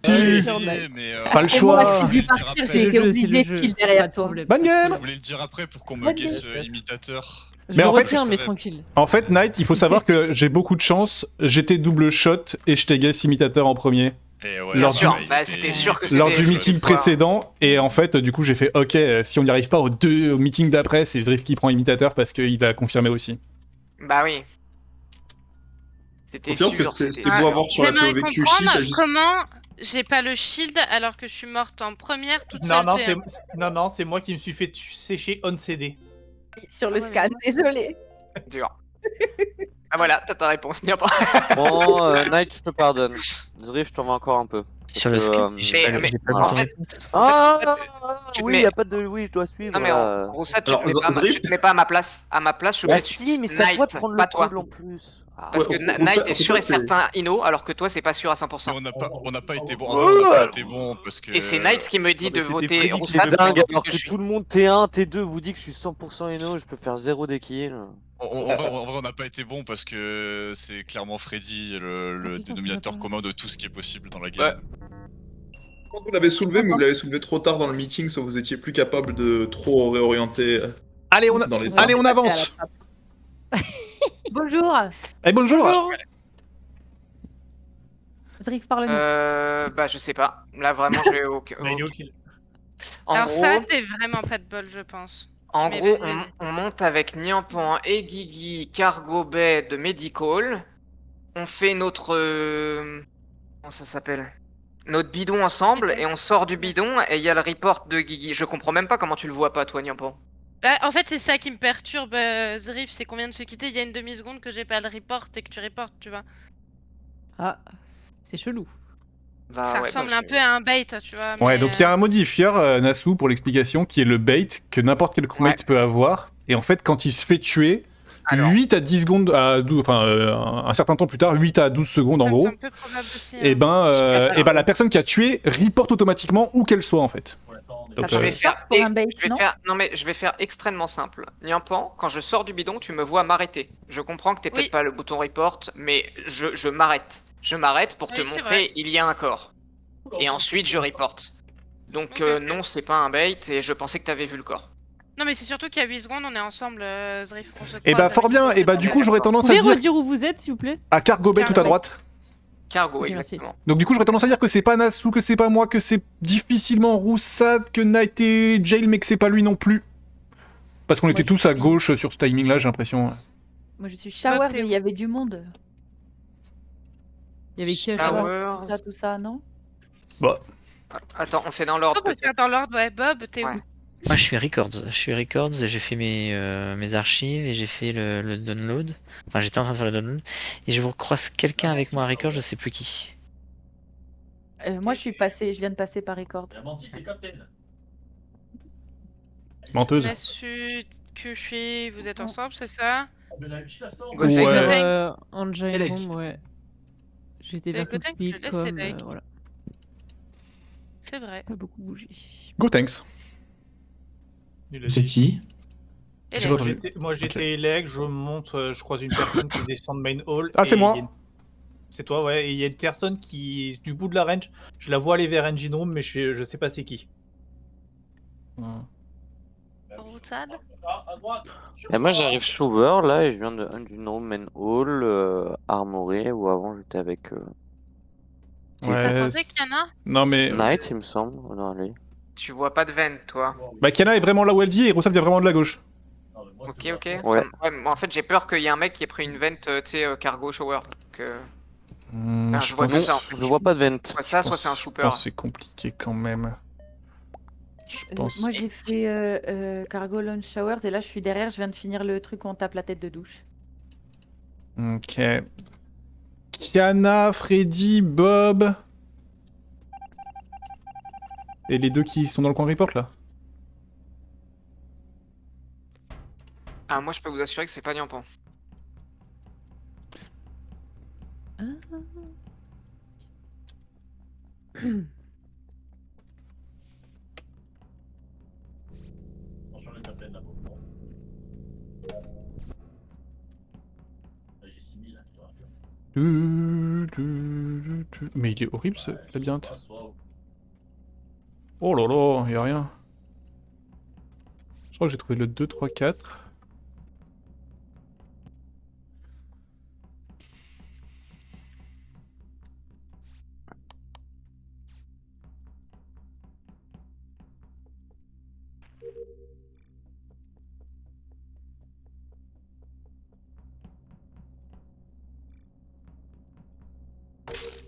Si. Sur Night. mais Pas le Et moi, choix. je suis dû Je vais le dire partir, après. j'ai été C'est le obligée de jeu, kill pas derrière de toi. problème. Bonne game. Je voulais le dire après pour qu'on me Bonne guesse game. imitateur. Je Mais le en fait- retiens, mais Je savais. tranquille. En fait, Knight, il faut savoir que j'ai beaucoup de chance. J'étais double shot et je t'ai guess imitateur en premier. Et ouais, Lors Bien sûr, du- bah, c'était sûr que c'était. Lors du c'était meeting toi. précédent. Et en fait, du coup, j'ai fait OK, si on n'y arrive pas au meeting d'après, c'est Zriff qui prend imitateur parce qu'il a confirmé aussi. Bah oui. C'était Confirme que sûr. c'était beau à voir sur la J'aimerais POV QC, comprendre t'as juste... comment j'ai pas le shield alors que je suis morte en première toute Non, seule. non, c'est moi qui me suis fait sécher on CD. Sur le Ah ouais, scan, désolé. dur. Ah voilà, t'as ta réponse. N'y a pas. Bon, Knight, je te pardonne. Zriff, je t'en veux encore un peu. Sur le scan, j'ai mais- pas en le fait, temps. Ah, tu te oui, mets- y a pas de. Oui, je dois suivre. Non mais là. en ça, tu Alors, te mets pas, Zriff- tu te mets pas à ma place. À ma place, je Bah mets si, mais c'est à Knight, toi de prendre pas le toi. call en plus. Ah, Parce Ouais, que on- Knight on- est sûr on- et certain Inno, alors que toi, c'est pas sûr à 100%. Mais on n'a pas été bon. En vrai, on n'a pas été bon parce que. Et c'est Knight qui me dit de C'était voter Freddy qui Roussat était dingue, alors alors que que je suis. tout le monde T1, T2 vous dit que je suis 100% Eno, je peux faire 0 des kills. En vrai, on n'a pas été bon parce que c'est clairement Freddy le putain, dénominateur c'est commun de tout ce qui est possible dans la game. Quand vous l'avez soulevé, mais vous l'avez soulevé trop tard dans le meeting, soit vous étiez plus capable de trop réorienter Allez, on, dans les temps. Allez, on avance. Bonjour. Eh, bonjour. Zriff, parle-nous. Bah je sais pas. Là vraiment, j'ai aucun. Bah, il est au kill. En Alors gros, ça, c'est vraiment pas de bol, je pense. en mais gros, vas-y, vas-y. on monte avec Niampan et Guigui, Cargo Bay de Medical. On fait notre. Comment ça s'appelle? Notre bidon ensemble et on sort du bidon et il y a le report de Guigui. Je comprends même pas comment tu le vois pas, toi, Niampan. Bah, en fait, c'est ça qui me perturbe, Zriff, c'est qu'on vient de se quitter il y a une demi-seconde que j'ai pas le report et que tu reportes, tu vois. Ah, c'est chelou. Bah, Ça ouais, ressemble bah, un peu à un bait, tu vois. Ouais, mais, donc il y a un modifieur, Nassou, pour l'explication, qui est le bait que n'importe quel crewmate peut avoir. Et en fait, quand il se fait tuer, Alors. 8 à 10 secondes, à 12, enfin, un certain temps plus tard, 8 à 12 secondes en c'est gros, un peu probable aussi. et hein. ben, la personne qui a tué reporte automatiquement où qu'elle soit en fait. Donc, Je vais faire, pour un bait, je vais non faire- non mais je vais faire extrêmement simple. Niampan, quand je sors du bidon, tu me vois m'arrêter. Je comprends que t'es Oui. peut-être pas le bouton report, mais je m'arrête. Je m'arrête pour te Oui, c'est montrer vrai. il y a un corps. Et ensuite je reporte. Donc Ok, ok. non, c'est pas un bait et je pensais que t'avais vu le corps. Non, mais c'est surtout qu'il y a 8 secondes, on est ensemble, Zriff. on se et croise bah avec fort bien, une et bah du coup j'aurais Vous tendance à pouvez dire redire où vous êtes, s'il vous plaît? à Cargo Bay tout à Cargo Bay. droite. Cargo, Ok, merci. exactement. Donc du coup j'aurais tendance à dire que c'est pas Nassou, que c'est pas moi, que c'est difficilement Roussat, que Knight et Jail, mais que c'est pas lui non plus. Parce qu'on Moi, était je tous à suis- gauche sur ce timing là, j'ai l'impression. Moi, je suis Showers t'es et où il y avait du monde. Il y avait qui à Showers. Showers Tout ça, non? Bah, Attends, on fait dans Est-ce l'ordre qu'on peut peut-être. faire dans l'ordre, ouais. Bob, t'es Ouais. où? Moi, je suis Records. Je suis Records, j'ai fait mes archives et j'ai fait le download. Enfin, j'étais en train de faire le download. Et je vous croise quelqu'un avec moi à Records, je sais plus qui. Moi, je viens de passer par Record. menteuse. Nasu, Kushi, vous êtes ensemble, c'est ça? Gauche, Ouais. extrême. Anja et Elec. Bomb, ouais. J'étais C'est vers Goten qui le laisse, comme, Elec. voilà. C'est vrai. Pas beaucoup bougé. Go thanks. C'est qui? Et J'ai là, pas entendu. Moi j'étais élect, je monte, je croise une personne qui descend de main hall. Ah, c'est et moi. il y a une- C'est toi, ouais. Et il y a une personne qui, du bout de la range, je la vois aller vers engine room, mais je sais pas c'est qui. Roussad. Et moi j'arrive shower là et je viens de Engine Room, Main Hall, Armory, où avant j'étais avec T'as Ouais. posé Kiana? Non mais. Knight, il me semble. Non, allez. Tu vois pas de veine, toi. Bah Kiana est vraiment là où elle dit et Roussat vient vraiment de la gauche. Ok, ok. Ouais. Ouais, mais en fait, j'ai peur qu'il y ait un mec qui ait pris une vente, tu sais, cargo shower. Enfin, je vois pense- que ça en fait. Je vois pas de vent. Soit ça, soit c'est un Je super. pense que c'est compliqué quand même. Je pense. Moi, j'ai fait Cargo Launch Showers et là, je suis derrière. Je viens de finir le truc où on tape la tête de douche. Ok. Kiana, Freddy, Bob. Et les deux qui sont dans le coin report là. Ah, moi, je peux vous assurer que c'est pas Niampan. Du, du, du, Mais il est horrible ce labyrinthe. Oh là là, y'a rien. Je crois que j'ai trouvé le 2, 3, 4.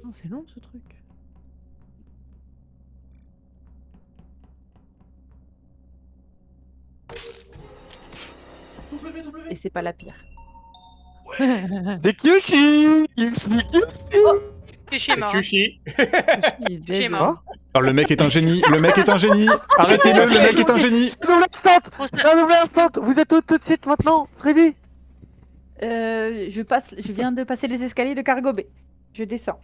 Oh, c'est long ce truc. Et c'est pas la pire. C'est Kyoshi! Il me suit Je suis mort. Kyushi. Il se J'ai dead. mort. Alors le mec est un génie, le mec est un génie. Arrêtez-le, le mec est un génie. C'est un double instant! C'est un double instant! Vous êtes où tout de suite maintenant, Freddy? Je viens de passer les escaliers de Cargo B. Je descends.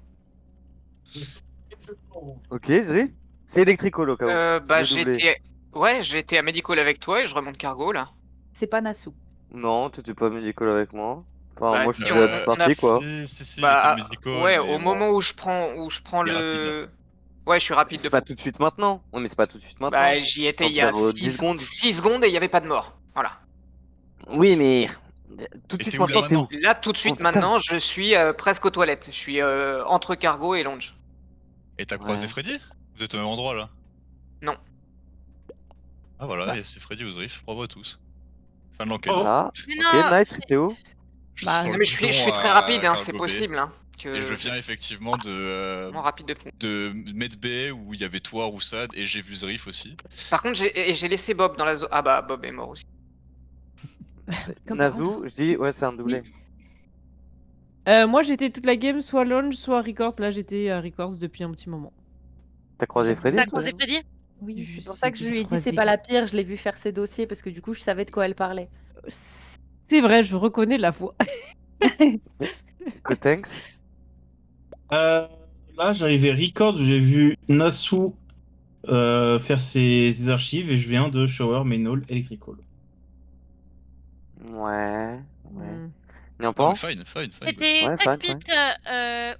Ok, Zri. C'est Electrical au cas où. Bah Le doublé. j'étais... Ouais, j'étais à Medical avec toi et je remonte Cargo là. C'est pas Nasu. Non, t'étais pas Medical avec moi. Enfin, Bah, moi je si, suis à toute on a- partie quoi. Si, Bah, il était médical, ouais, mais au bon. moment où je prends Il est le... Ouais, je suis rapide de C'est pas tout de suite maintenant. Ouais, mais c'est pas tout de suite maintenant. Bah j'y étais il y a Faut faire, 10 secondes. 6 secondes et il y avait pas de mort. Voilà. Oui, mais. Tout de Et suite t'es où, là, maintenant, t'es où? Là tout de suite Oh, putain. maintenant, je suis presque aux toilettes. Je suis entre Cargo et Lounge. Et t'as croisé Ouais. Freddy? Vous êtes au même endroit là? Non. Ah voilà, Bah. c'est Freddy Ozrif, bravo à tous. Fin de l'enquête. Ah, Mais ok, non, Night, t'es où? Je Bah, suis sur Non, le mais je suis bouton très à rapide, hein, Cargo c'est B. possible. Hein, que... Et je viens effectivement Vraiment rapide de fou. de Medbay où il y avait toi, Roussad, et j'ai vu Zrif aussi. Par contre, j'ai laissé Bob dans la zone. Ah bah, Bob est mort aussi. Comme par hasard. Nazu, je dis, ouais, c'est un doublé. Moi j'étais toute la game soit Lounge soit Records. Là j'étais à Records depuis un petit moment. T'as croisé Freddy? t'as toi croisé Freddy? Oui, Je c'est pour sais ça que que je j'ai lui ai dit croisé. c'est pas la pire. Je l'ai vu faire ses dossiers parce que du coup je savais de quoi elle parlait. C'est vrai, je reconnais la voix. Cotex? Là, j'arrivais Records où j'ai vu Nasu faire ses archives et je viens de Shower Main Hall Electrical. Ouais. Hmm. N'y en Oh, pas? fine. C'était Ouais, cockpit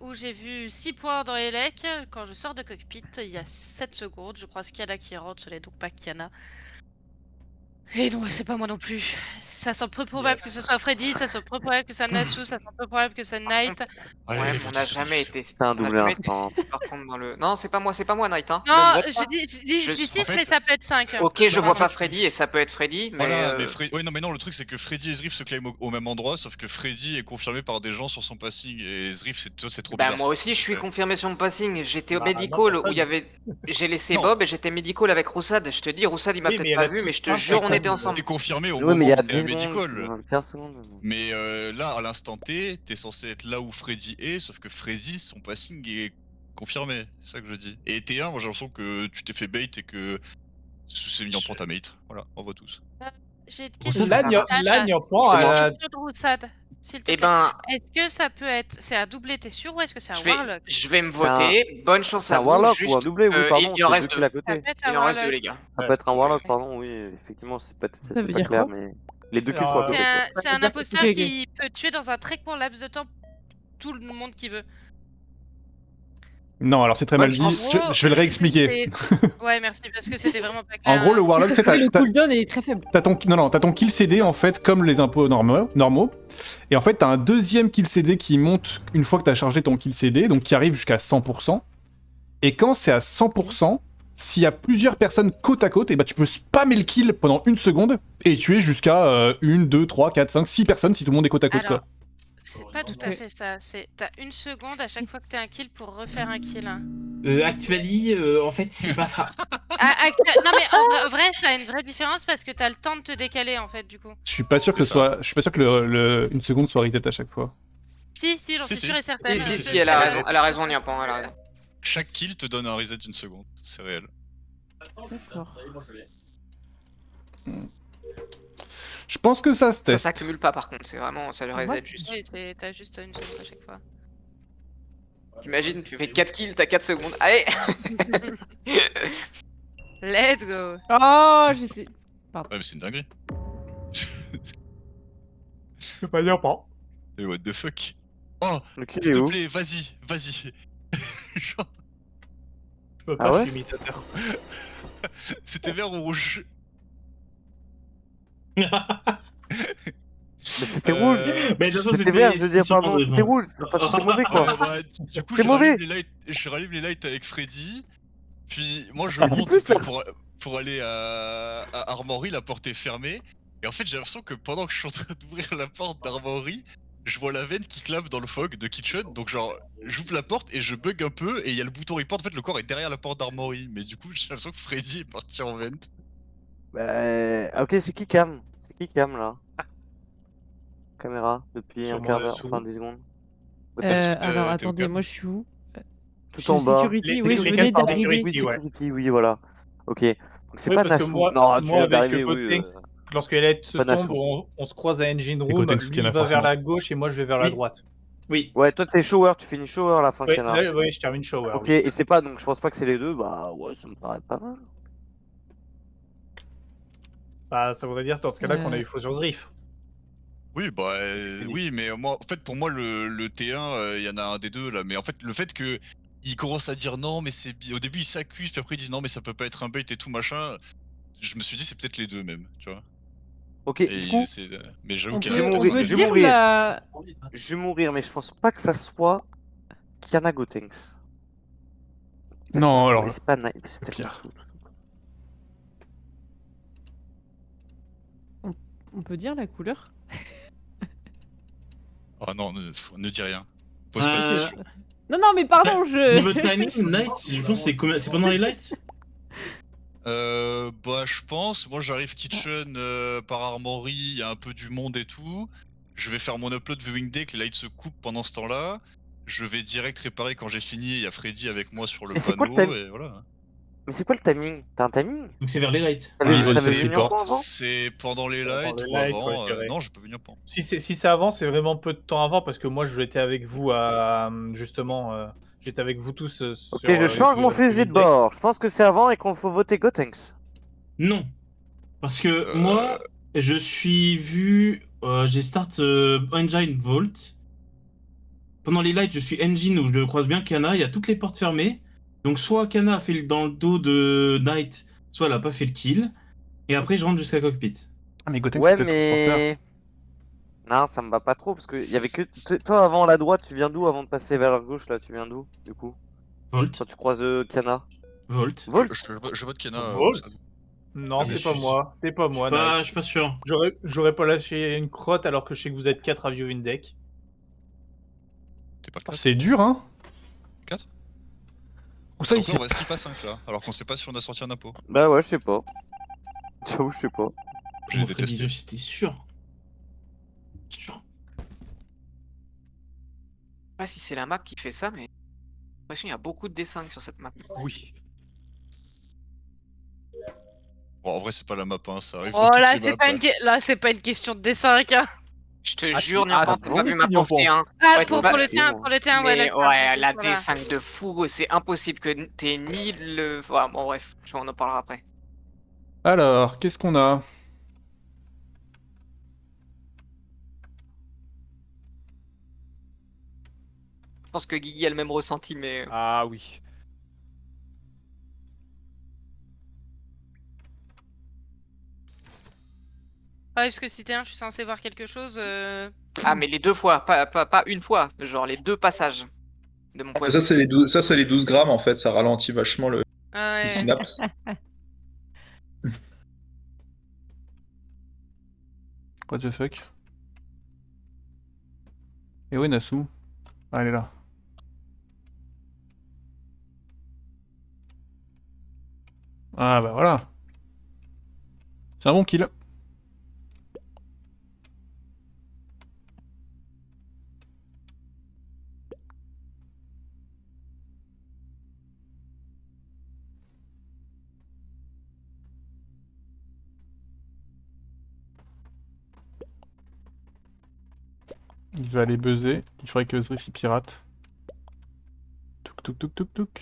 où j'ai vu 6 points dans Elec. Quand je sors de cockpit, il y a 7 secondes. Je croise Kiana qui rentre, ce n'est donc pas Kiana. Et non, c'est pas moi non plus. Ça semble peu probable que ce soit Freddy, ça semble peu probable que ça Nasu, ça semble peu probable que ça Night. Allez, Ouais, mais on votez n'a sur jamais Zrif. été. C'est un on a doublé jamais été instant. par contre dans le. Non, c'est pas moi, Night. Hein. Ne Non, me vote je pas. dis Je- 6, en fait- mais ça peut être 5. Ok, je vois pas Pardon. Freddy et ça peut être Freddy, mais. Voilà, mais Ouais, non, mais non, le truc c'est que Freddy et Zrif se claiment au même endroit, sauf que Freddy est confirmé par des gens sur son passing et Zrif c'est trop Bah bizarre. moi aussi je suis Ouais. confirmé sur mon passing, j'étais au Bah, medical moi, où personne. il y avait... J'ai laissé Non. Bob et j'étais medical avec Roussad, je te dis Roussad il m'a Oui, mais peut-être il y en pas a vu tous mais je te un, jure on personne. était ensemble. T'es confirmé au Oui, moment mais il où y a t'es à 10 Medical. secondes. 15 secondes. Mais là, à l'instant T, t'es censé être là où Freddy est, sauf que Freddy, son passing est confirmé, c'est ça que je dis. Et T1, moi j'ai l'impression que tu t'es fait bait et que c'est mis en pente à mate. Voilà, on voit tous. J'ai une Là, question. Là, n'y en J'ai pas. une question de Roussad, s'il te Eh plaît. ben, Est-ce que ça peut être... C'est un doublé, t'es sûr, ou est-ce que c'est un Warlock? je vais me C'est un- voter, bonne chance C'est à un vous, Warlock juste, ou un doublé? Oui, pardon, il en c'est reste deux deux. kills à Ça côté. peut être un Il en reste deux Warlock. les gars. Ça peut être un Warlock, pardon, oui, effectivement, c'est pas veut pas dire clair, quoi mais les deux kills Alors, sont à C'est côté. un, quoi. c'est un dire que- imposteur ok, ok. qui peut tuer dans un très court laps de temps tout le monde qui veut. Non, alors c'est très Bonne mal dit. chance. Je vais le réexpliquer. Ouais, merci, parce que c'était vraiment pas clair. En gros, le Warlock, c'est Oui, le cooldown est très faible. t'as ton kill CD en fait comme les impôts normaux. Et en fait, t'as un deuxième kill CD qui monte une fois que t'as chargé ton kill CD, donc qui arrive jusqu'à 100%. Et quand c'est à 100%, s'il y a plusieurs personnes côte à côte, et bah tu peux spammer le kill pendant une seconde et tuer jusqu'à 1, 2, 3, 4, 5, 6 personnes si tout le monde est côte à côte. Alors, Quoi. c'est pas tout à fait ça. C'est t'as une seconde à chaque fois que t'as un kill pour refaire un kill. Hein. Actually, en fait, c'est pas ça. Non mais en vrai, ça a une vraie différence parce que t'as le temps de te décaler en fait du coup. Je suis pas sûr que C'est ça. je suis pas sûr que une seconde soit reset à chaque fois. Si, j'en Si, suis si. sûre et certaine. Si, elle a raison, n'y a pas, elle a raison. Chaque kill te donne un reset d'une seconde, c'est réel. D'accord. Je pense que ça se Ça teste. s'accumule pas par contre, c'est vraiment, ça le reset juste. Oui, t'as juste une seconde à chaque fois. T'imagines, tu fais 4 kills, t'as 4 secondes, allez. Let's go. Oh, j'étais. Ouais, mais c'est une dinguerie. Je peux pas dire pas. Et what the fuck? Oh, Le kill s'il est te où? plaît, vas-y. genre. Je peux Ah pas, ouais je suis imitateur. C'était vert ou rouge? Mais c'était rouge. Mais de toute façon, C'était vert, je veux dire, sur pardon, André, c'était bon. rouge. C'est pas c'était mauvais quoi. Du coup, C'est mauvais. je rallume les lights avec Freddy. Puis moi, je Ah, c'est monte plus ça. pour aller à Armory, la porte est fermée. Et en fait, j'ai l'impression que pendant que je suis en train d'ouvrir la porte d'Armory, je vois la veine qui clave dans le fog de Kitchen. Donc, genre, j'ouvre la porte et je bug un peu. Et il y a le bouton report. En fait, le corps est derrière la porte d'Armory. Mais du coup, j'ai l'impression que Freddy est parti en vent. Bah, ok, c'est qui Cam? C'est qui Cam là? Caméra, depuis un Sûrement quart le d'heure, sous. enfin 10 secondes. Alors, t'es au attendez, cam. moi, je suis où? Je Tout suis en bas. security, oui, je les venais quatre d'arriver. security. Oui, Ouais. security, oui, voilà. Ok. Donc c'est Oui, pas parce que Nassou. moi, Non, tu moi viens avec d'arriver, Gotenks, oui. lorsque Elliot se pas tombe, Nassau. on se croise à Engine C'est Room. Gotenks qui Lui, en a il va vers forcément. la gauche et moi, je vais vers la Oui. droite. Oui. Ouais, toi t'es shower, tu finis shower à la fin, Oui, Kana. oui, je termine shower. Ok, oui. et c'est pas, donc je pense pas que c'est les deux, bah ouais, ça me paraît pas mal. Bah, ça voudrait dire dans ce cas-là qu'on a eu faux sur Zriff. Oui, bah oui, mais moi, en fait, pour moi, le T1, il y en a un des deux là. Mais en fait, le fait que il commence à dire non, mais c'est au début il s'accuse, puis après ils disent non, mais ça peut pas être un bait et tout machin. Je me suis dit c'est peut-être les deux même, tu vois. Ok, Et du ils coup, essaient de... Mais j'avoue On qu'il je y vais en a peut, peut-être on un peut des je deux. vais dire mourir. la... Je vais mourir, mais je pense pas que ça soit Kiana Gotenks. Non, Peut-être, alors, mais c'est pas c'est c'est peut-être pire. Nassau, tout simplement. On peut dire la couleur? Oh non, ne dis rien. Pose pas de Euh, questions. Non, non, mais pardon, Niveau je... timing, Night, je pense que c'est pendant les lights. Bah je pense, moi j'arrive kitchen par Armory, il y a un peu du monde et tout. Je vais faire mon upload viewing deck, les lights se coupent pendant ce temps-là. Je vais direct réparer quand j'ai fini, il y a Freddy avec moi sur le Et c'est quoi le panneau timing? et voilà. Mais c'est quoi le timing? T'as un timing? Donc c'est vers les lights. Oui, T'avais c'est venu report. en avant? C'est pendant les Pendant lights les ou lights, avant. ouais, je dirais. Non, je peux venir pas. Si c'est avant, c'est vraiment peu de temps avant parce que moi, j'étais avec vous à justement, j'étais avec vous tous Ok, sur. je change mon fusil de bord. Je pense que c'est avant et qu'on faut voter Gotenks. Non. Parce que moi, je suis vu. J'ai start Engine Vault. Pendant les lights, je suis Engine où je le croise bien Kana. Il y a toutes les portes fermées. Donc soit Kana a fait dans le dos de Knight, soit elle a pas fait le kill. Et après, je rentre jusqu'à cockpit. Ah, mais Gotenks, Ouais, c'est peut-être transporteur. mais. Non, ça me va pas trop parce que y avait que. Toi, avant la droite, tu viens d'où avant de passer vers la gauche là? Tu viens d'où du coup? Volt. Quand tu croises Kana. Volt. Volt? Je vote Kena. Volt Non, Ah, c'est mais pas je- moi. C'est pas moi. Je suis pas sûr. J'aurais pas lâché une crotte alors que je sais que vous êtes 4 à viewing deck. T'es pas Ah, 4? c'est dur, hein? 4? Où ça, Donc ici? là, on va skip à 5 là, alors qu'on sait pas si on a sorti un impôt. Bah ouais, je sais pas. J'avoue, je sais pas. J'ai Mon Freddy détesté. Zriff, c'était sûr. Sûr. Je sais pas si c'est la map qui fait ça, mais j'ai l'impression qu'il y a beaucoup de dessins sur cette map. Oui. Bon, en vrai, c'est pas la map, hein, ça arrive Oh sur là, toutes les c'est pas maps. là, c'est pas une question de dessin, hein. Je te Ah, jure, ah, Nurpan, t'as bon, pas vu ma Nurpan. pauvre T1. Ah, Ouais, pour bah, le T1, ouais, Mais d'accord, ouais, ok, la voilà. D5 de fou, c'est impossible que t'aies ni le. Ouais, bon, bref, on en parlera après. Alors, qu'est-ce qu'on a? Je pense que Guigui a le même ressenti, mais. Ah oui. Ouais, parce que si t'es un, je suis censé voir quelque chose. Ah, mais les deux fois, pas une fois, genre les deux passages. De mon point de Ça, vue. c'est les 12 grammes en fait, ça ralentit vachement les Ouais. synapses. What the fuck? Et où est Nassau? Ah, elle est là. Ah bah voilà. C'est un bon kill. Il va aller buzzer. Il faudrait que Zriff il pirate. Touk touk touk touk touk.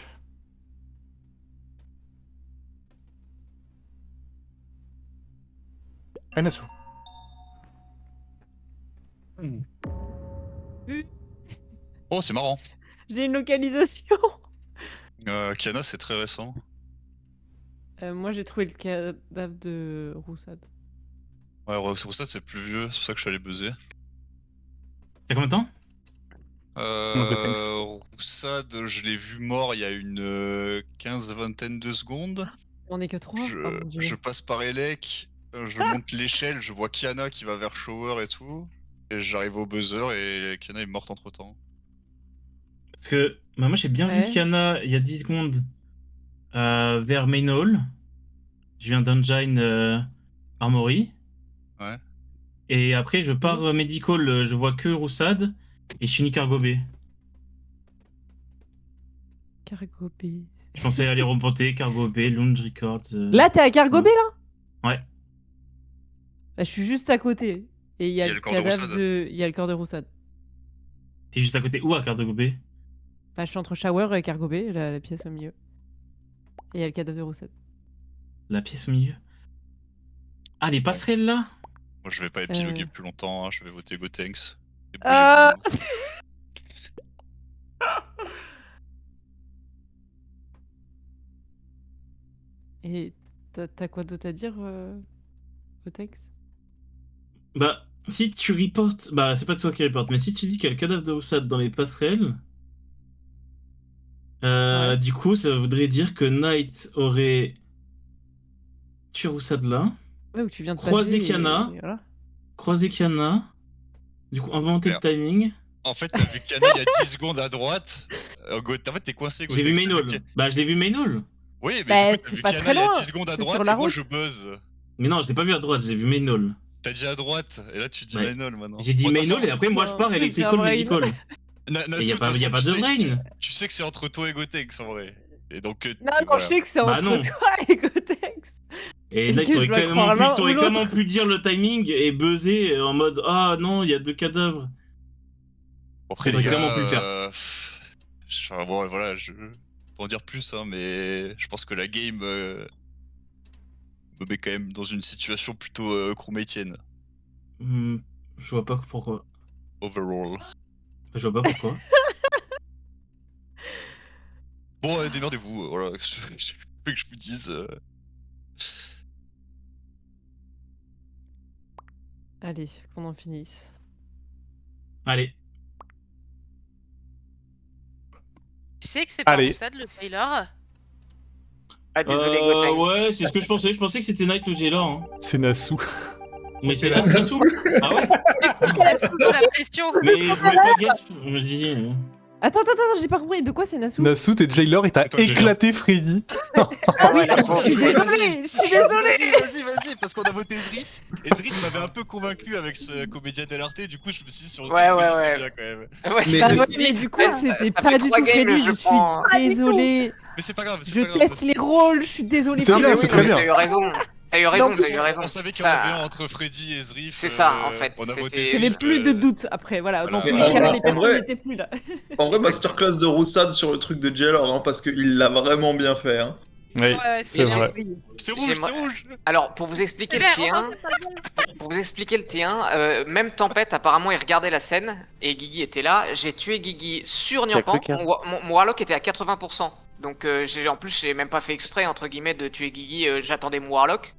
Ah, Nassau. Oh, c'est marrant. J'ai une localisation. Kiana, c'est très récent. Moi, j'ai trouvé le cadavre de Roussad. Ouais, Roussad, c'est plus vieux, c'est pour ça que je suis allé buzzer. C'est combien de temps Roussad, je l'ai vu mort il y a une 15-20 de secondes. On est que 3. Je passe par Elec, je monte l'échelle, je vois Kiana qui va vers Shower et tout. Et j'arrive au buzzer et Kiana est morte entre temps. Parce que moi j'ai bien vu Kiana il y a 10 secondes vers Main Hall. Je viens d'Engine Armory. Ouais. Et après je pars Medical, je vois que Roussad et je finis Cargo B. Cargo B. Je pensais aller reporter Cargo B, Lounge Records. Là, t'es à Cargo B là? Ouais. Bah, je suis juste à côté. Et il y a le corps de cadavre Roussad. Il y a le corps de Roussad. T'es juste à côté où à Cargo B? Bah, je suis entre Shower et Cargo B, la pièce au milieu. Et il y a le cadavre de Roussad. La pièce au milieu. Ah, les passerelles là? Moi je vais pas épiloguer plus longtemps, hein, je vais voter Gotenks. Et t'as quoi d'autre à dire, Gotenks? Bah, si tu reportes. Bah, c'est pas toi qui reporte, mais si tu dis qu'il y a le cadavre de Roussad dans les passerelles. Du coup, ça voudrait dire que Knight aurait tué Roussad là. Ouais, où tu viens de croisé passer Kiana. voilà. Croisé Kiana. Du coup, inventer le timing. En fait, t'as vu Kiana il y a 10 secondes à droite. En fait, t'es coincé. J'ai vu Main Hall. Bah, je l'ai vu Main Hall. Oui, mais Bah, du coup, t'as c'est vu pas Kiana très il y a loin. 10 secondes à C'est droite sur et la moi route. je buzz. Mais non, je l'ai pas vu à droite, je l'ai vu Main Hall. T'as dit à droite, et là tu dis Ouais. Main Hall maintenant. J'ai dit Bon, de Main toute Hall et façon, après moi je pars Electrical Brain. Medical. Nassau, Y a pas de tu sais- brain. Tu sais que c'est entre toi et Gotenks en vrai. Et donc, Non, voilà. je sais que c'est Bah entre non. toi et Gotenks. Et là, que je t'aurais dois carrément, croire l'un ou t'aurais l'autre. carrément pu dire le timing et buzzer en mode ah non, il y a 2 cadavres. Bon, après, T'aurais les clairement gars, pu le faire. enfin, bon, voilà, je peux en dire plus, hein, mais je pense que la game me met quand même dans une situation plutôt crewmatienne. Je vois pas pourquoi. Overall. Je vois pas pourquoi. Bon, démerdez-vous, voilà, je veux que je vous dise. Allez, qu'on en finisse. Allez. Tu sais que c'est pas Allez. Roussad le Taylor? Ah, désolé, Gotenks. Ouais, c'est ce que je pensais. Je pensais que c'était Knight le jailer. Hein. C'est Nassau. Mais c'est Nassau. Ah ouais. La pression. Mais je voulais pas guess. Je me dis. Attends, j'ai pas compris. De quoi c'est Nassau? Nassau, t'es jailer et t'as C'est toi le jailer. éclaté Freddy. Ah oui, la je pauvre. suis désolée, je suis désolée. Vas-y, parce qu'on a voté Zrif. Et Zrif m'avait un peu convaincu avec ce comédien LRT, du coup je me suis dit sur le Ouais, coup, ouais, c'est ouais. bien quand même. Ouais, Mais- je Bah me ouais, suis mais dit, du coup, ça c'était fait pas du 3 tout games, Freddy, je je suis prends. désolée. Mais c'est pas grave, c'est Je pas grave. teste les rôles, je suis désolée. C'est Oui, bien, mais c'est oui, très mais bien. T'as eu raison. T'as eu raison, Non, t'as eu raison. On savait qu'il y en Ça- avait un entre Freddy et Zrif. C'est ça, en fait, On a c'était- voté J'avais Zrif, plus de doutes après, voilà. voilà. Dans tous Mais les cas, en les vrai- personnes n'étaient plus là. En vrai, masterclass de Roussad sur le truc de Jailer, hein, parce qu'il l'a vraiment bien fait. Hein. Oui, Ouais, c'est c'est vrai. C'est rouge, J'aimerais- c'est rouge. Alors, pour vous expliquer le vert, T1, pour vous expliquer le T1, même Tempête, apparemment, il regardait la scène et Guigui était là. J'ai tué Guigui sur Niampan. plus qu'un. Mon Warlock était à 80%. Donc, en plus, j'ai même pas fait exprès, entre guillemets, de tuer Guigui. J'attendais mon Warlock.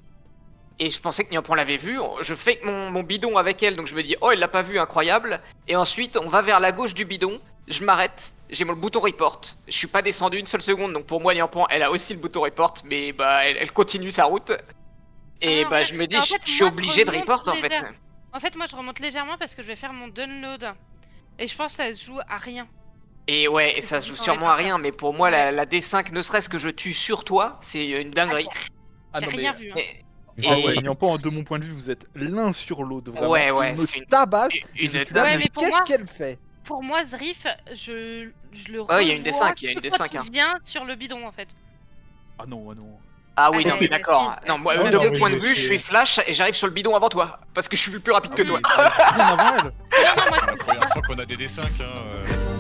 Et je pensais que Niampan l'avait vu. Je fais mon bidon avec elle, donc je me dis, oh, elle l'a pas vu, incroyable. Et ensuite, on va vers la gauche du bidon. Je m'arrête, j'ai mon bouton report. Je suis pas descendu une seule seconde, donc pour moi, Niampan, elle a aussi le bouton report, mais bah, elle continue sa route. Et Ah, en bah, fait- je me dis, en je fait, suis moi, obligé de je remonte report en fait. légèrement. En fait, moi je remonte légèrement parce que je vais faire mon download. Et je pense que ça se joue à rien. Et ouais, et ça se joue sûrement à rien, mais pour moi, la D5, ne serait-ce que je tue sur toi, c'est une dinguerie. J'ai rien vu. Hein. Et- Ah ouais, Niampan, de mon point de vue, vous êtes l'un sur l'autre. Vraiment. Ouais, ouais, Il me c'est une- tabasse. une je suis dinguerie. là, Ouais, mais pour qu'est-ce moi- qu'elle fait? Pour moi, Zrif, je le Ouais, il y a une revois D5, il y a une que quand D5, hein. il vient sur le bidon en fait. Ah non, ah non. Ah oui, Ah, non, oui, mais mais d'accord. si. Non, moi, Ouais, de non, mon mais point de je vue, je suis- suis flash et j'arrive sur le bidon avant toi. Parce que je suis plus rapide que toi. Bien avant elle. Non, non, moi, C'est la première fois qu'on a des D5. Hein.